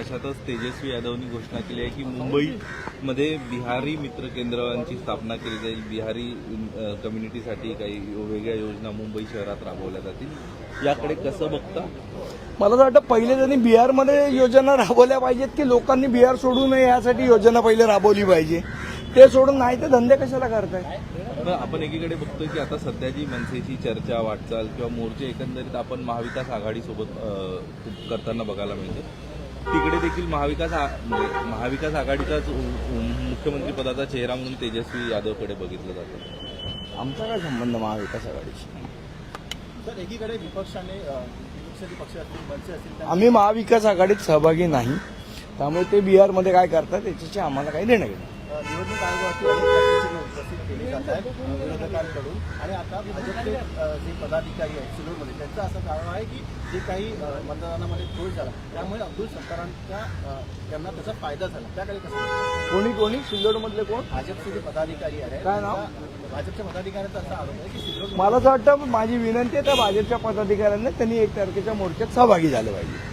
अशातच तेजस्वी यादवनी घोषणा केली आहे की मुंबईमध्ये बिहारी मित्र केंद्रांची स्थापना केली जाईल. बिहारी कम्युनिटीसाठी काही वेगळ्या योजना मुंबई शहरात राबवल्या जातील. याकडे कसं बघता? मला तर वाटतं पहिले त्यांनी बिहारमध्ये योजना राबवल्या पाहिजेत की लोकांनी बिहार सोडू नये यासाठी योजना पहिले राबवली पाहिजे. ते सोडून नाही तर धंदे कशाला करताय? आपण एकीकडे बघतोय की आता सध्या जी मनसेची चर्चा वाटचाल किंवा मोर्चे एकंदरीत आपण महाविकास आघाडीसोबत करताना बघायला मिळतं. तिकडे देखील महाविकास आघाडीचाच मुख्यमंत्री पदाचा चेहरा म्हणून तेजस्वी यादवकडे बघितलं जातं. आमचा काय संबंध महाविकास आघाडीशी? तर एकीकडे विपक्षाने विपक्षाचे पक्ष असतील मनसे असतील आम्ही महाविकास आघाडीत सहभागी नाही, त्यामुळे ते बिहारमध्ये काय करतात त्याच्याशी आम्हाला काही देणं घेणं. निवडणूक आयोगावरती अनेक प्रकारची उपस्थित केली जात आहेत विरोधकांकडून. आणि आता भाजपचे जे पदाधिकारी आहेत सिल्लोडमध्ये त्यांचं असं कारण आहे की जे काही मतदानामध्ये तोड झाला त्यामुळे अब्दुल सत्तारांच्या त्यांना त्याचा फायदा झाला. त्याकडे कसं कोणी सिल्लोडमधले कोण? भाजपचे जे पदाधिकारी आहेत काय नाव? भाजपच्या पदाधिकाऱ्यांचा असा आरोप आहे की सिल्लोड मला असं वाटतं माझी विनंती आहे त्या भाजपच्या पदाधिकाऱ्यांना त्यांनी 1 तारखेच्या मोर्चात सहभागी झालं पाहिजे.